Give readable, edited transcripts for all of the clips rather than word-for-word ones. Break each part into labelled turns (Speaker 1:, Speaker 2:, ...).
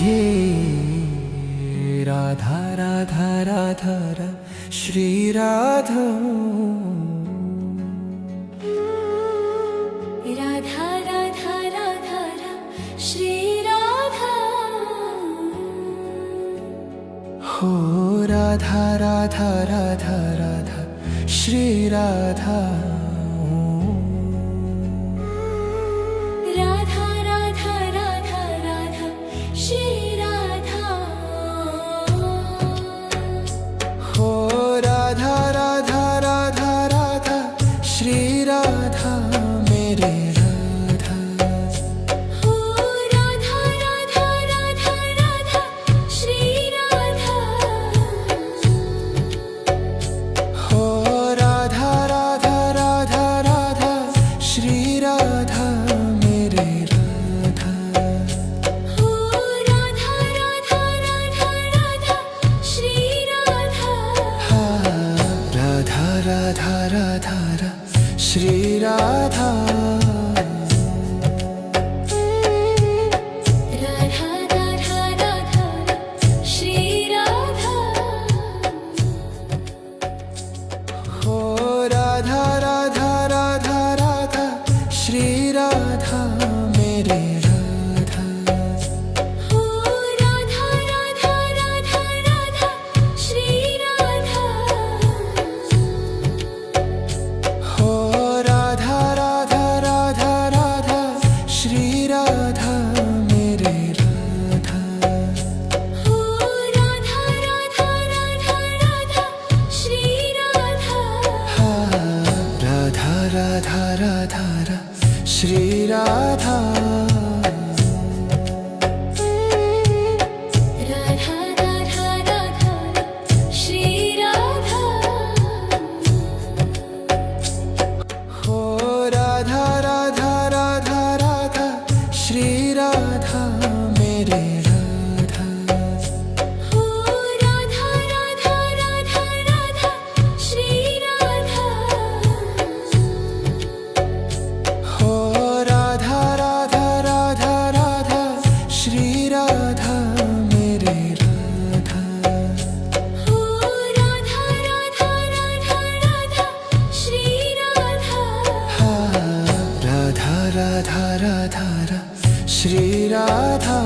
Speaker 1: ये राधा राधा राधा रा श्री राधा,
Speaker 2: राधा राधा राधा रा श्री राधा,
Speaker 1: हो राधा राधा राधा राधा श्री राधा,
Speaker 2: राधा राधा राधा राधा श्री राधा,
Speaker 1: हो राधा राधा राधा राधा श्री राधा मेरे राधा,
Speaker 2: हो राधा राधा राधा राधा श्री राधा,
Speaker 1: हो राधा राधा राधा राधा श्री राधा मेरे राधा,
Speaker 2: हो राधा राधा राधा राधा श्री राधा,
Speaker 1: राधा राधा राधा रा श्री राधा,
Speaker 2: राधा राधा राधा श्री राधा,
Speaker 1: हो राधा राधा राधा राधा श्री राधा मेरे राधा,
Speaker 2: हो राधा राधा राधा राधा श्री राधा,
Speaker 1: हो राधा राधा राधा राधा श्री राधा मेरे राधा,
Speaker 2: हो राधा राधा राधा राधा श्री राधा,
Speaker 1: राधा राधा राधा रा श्री राधा,
Speaker 2: राधा राधा राधा श्री राधा,
Speaker 1: हो राधा राधा राधा राधा श्री राधा मेरे राधा,
Speaker 2: हो राधा राधा राधा राधा श्री राधा,
Speaker 1: हो राधा राधा राधा राधा श्री राधा मेरे राधा,
Speaker 2: हो राधा राधा राधा राधा श्री राधा,
Speaker 1: राधा राधा राधा रा श्री राधा,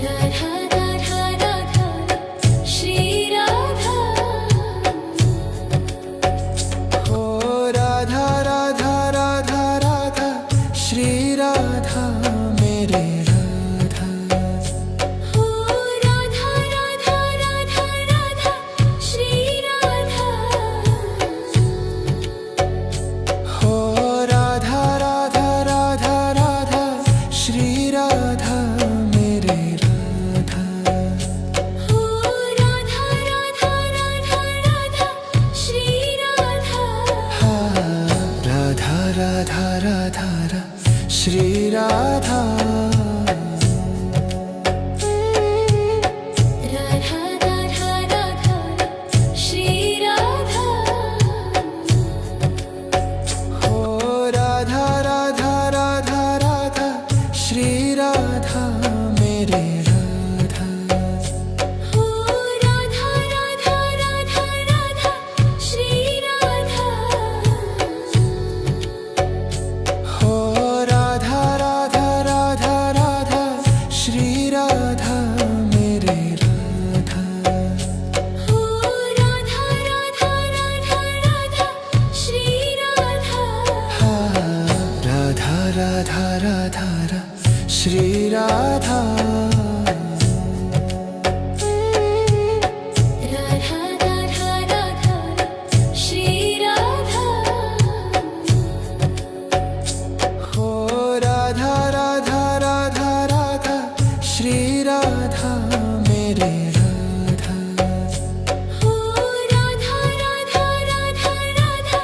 Speaker 2: राधा राधा राधा श्री राधा,
Speaker 1: हो राधा राधा राधा राधा श्री राधा मेरे राधा,
Speaker 2: हो राधा राधा राधा राधा श्री राधा,
Speaker 1: हो राधा राधा राधा राधा श्री राधा मेरे राधा,
Speaker 2: हो राधा राधा राधा राधा श्री राधा,
Speaker 1: राधा राधा राधा रा श्री राधा,
Speaker 2: राधा राधा राधा श्री राधा,
Speaker 1: हो राधा राधा राधा राधा श्री राधा मेरे राधा,
Speaker 2: हो राधा राधा राधा राधा श्री राधा,
Speaker 1: हो राधा राधा राधा राधा श्री राधा मेरे राधा,
Speaker 2: हो राधा राधा राधा राधा श्री राधा,
Speaker 1: राधा राधा राधा रा श्री राधा,
Speaker 2: राधा राधा राधा श्री राधा,
Speaker 1: हो राधा राधा राधा राधा श्री राधा मेरे राधा,
Speaker 2: हो राधा राधा राधा राधा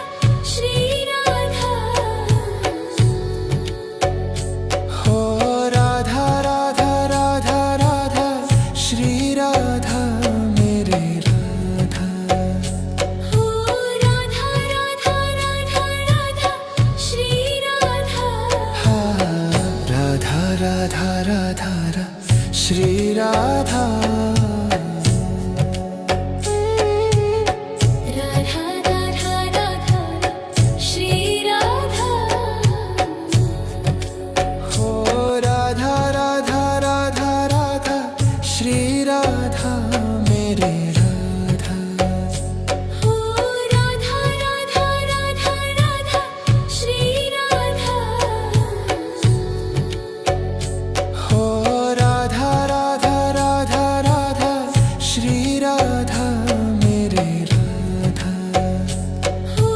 Speaker 2: श्री राधा,
Speaker 1: हो राधा राधा राधा राधा राधा रा श्री राधा
Speaker 2: राधा राधा राधा श्री राधा
Speaker 1: हो राधा राधा राधा राधा श्री राधा मेरे राधा
Speaker 2: हो राधा राधा राधा राधा श्री राधा
Speaker 1: हो राधा राधा राधा राधा श्री राधा मेरे राधा
Speaker 2: हो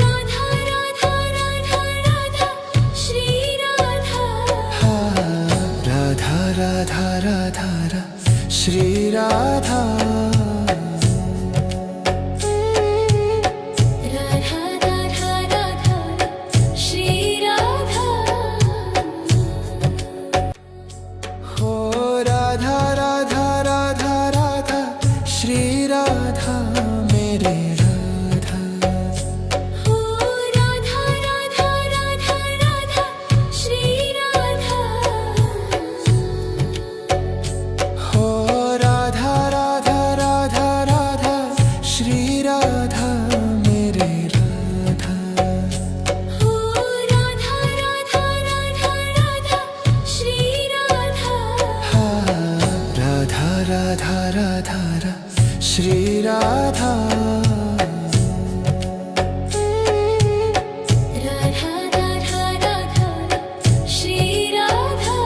Speaker 2: राधा राधा राधा राधा श्री राधा
Speaker 1: हाँ राधा राधा राधा रा श्री राधा
Speaker 2: राधा राधा राधा श्री राधा
Speaker 1: हो राधा राधा राधा राधा श्री राधा मेरे राधा
Speaker 2: हो राधा राधा राधा राधा श्री राधा
Speaker 1: हो राधा राधा राधा राधा श्री राधा मेरे राधा
Speaker 2: हो राधा राधा राधा राधा श्री राधा
Speaker 1: हाँ राधा राधा राधा रा श्री राधा
Speaker 2: राधा राधा राधा श्री राधा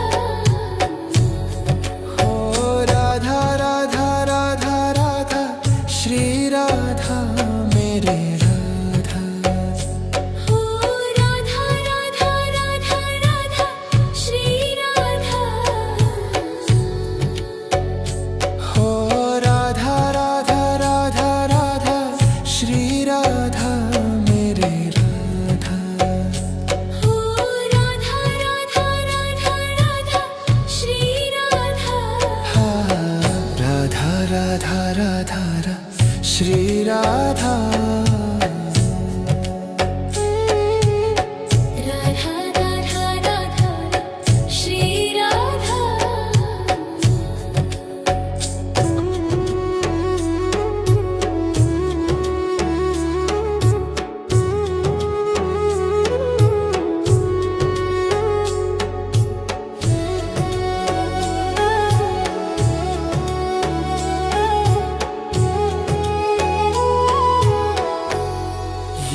Speaker 1: हो राधा राधा राधा राधा श्री राधा मेरे राधा
Speaker 2: हो राधा राधा राधा राधा श्री राधा
Speaker 1: हो राधा राधा राधा राधा श्री राधा मेरे राधा
Speaker 2: हो राधा राधा राधा राधा श्री राधा
Speaker 1: हाँ राधा राधा राधा रा श्री राधा
Speaker 2: राधा राधा राधा श्री राधा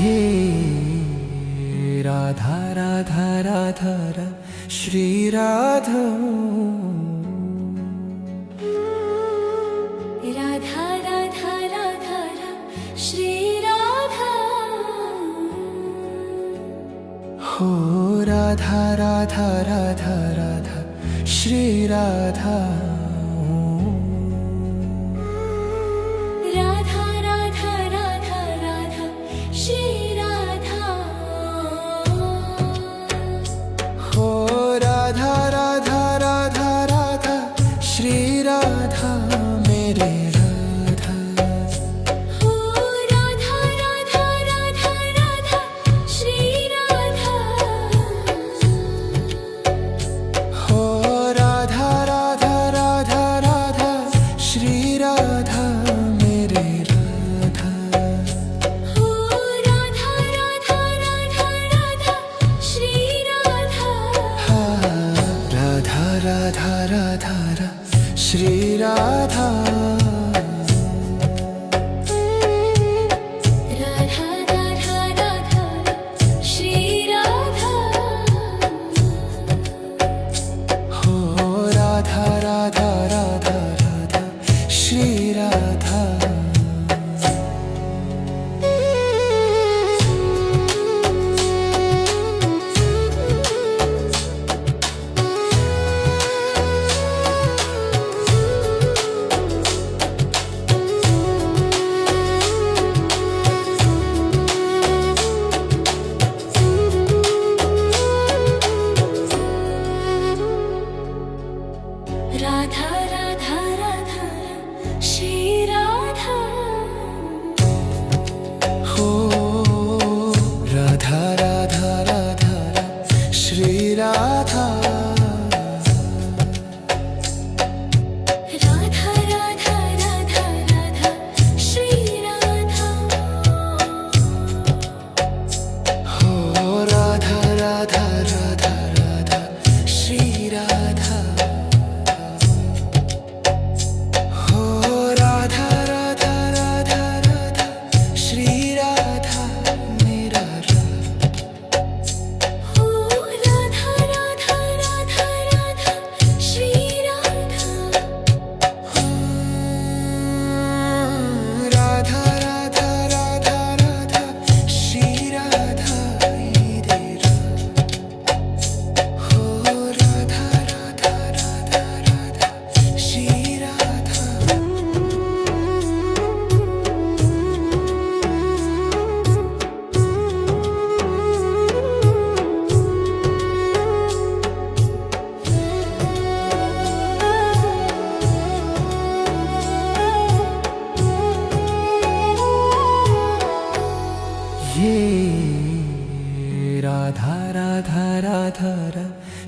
Speaker 1: ये राधा राधा राधा रा श्री राधा
Speaker 2: राधा राधा राधा श्री राधा
Speaker 1: हो राधा राधा राधा राधा श्री राधा
Speaker 2: राधा राधा राधा राधा श्री राधा
Speaker 1: हो राधा राधा राधा राधा श्री राधा मेरे राधा
Speaker 2: हो राधा राधा राधा राधा श्री राधा
Speaker 1: हो राधा राधा राधा राधा श्री राधा मेरे राधा
Speaker 2: हो राधा राधा राधा राधा श्री राधा
Speaker 1: हाँ राधा राधा राधा रा श्री राधा
Speaker 2: राधा राधा राधा श्री राधा
Speaker 1: हो राधा राधा राधा राधा श्री राधा
Speaker 2: राधा राधा राधा श्री राधा
Speaker 1: हो राधा राधा राधा रा श्री राधा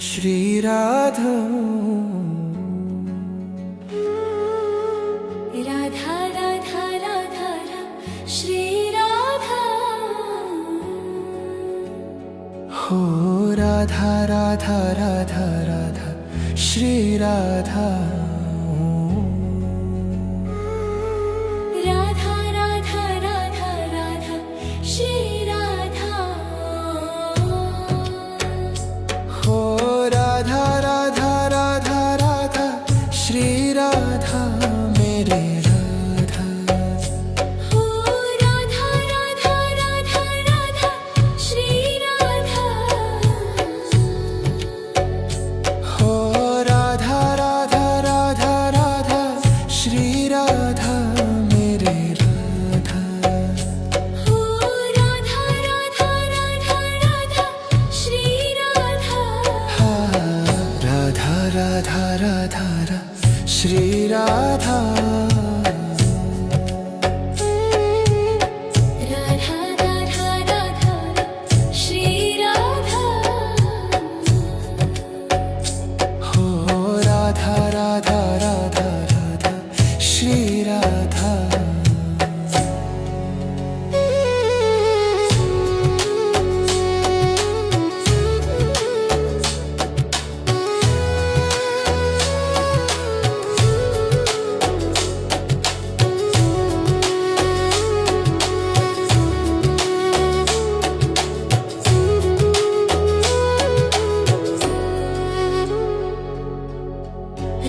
Speaker 1: श्री राधा।
Speaker 2: राधा राधा राधा श्री राधा।
Speaker 1: हो राधा राधा राधा राधा श्री राधा।
Speaker 2: राधा राधा राधा राधा श्री राधा।
Speaker 1: हो राधा राधा राधा राधा श्री राधा मेरे राधा।
Speaker 2: हो राधा राधा राधा राधा श्री राधा।
Speaker 1: हो राधा राधा राधा राधा श्री राधा मेरे राधा।
Speaker 2: हो राधा राधा राधा राधा श्री राधा।
Speaker 1: राधा राधा राधा श्री राधा।
Speaker 2: राधा राधा राधा श्री राधा।
Speaker 1: हो राधा राधा राधा राधा श्री राधा।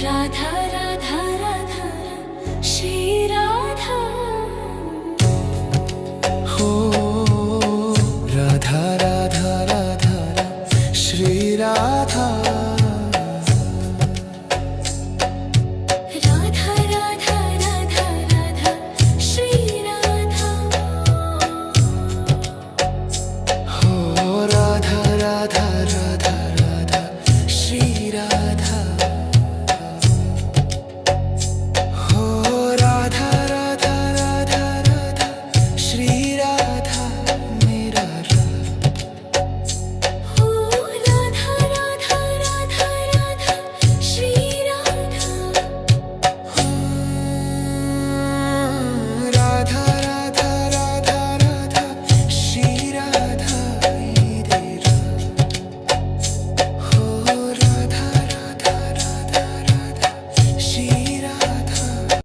Speaker 2: राधा राधा राधा श्री राधा।
Speaker 1: हो राधा राधा राधा श्री राधा।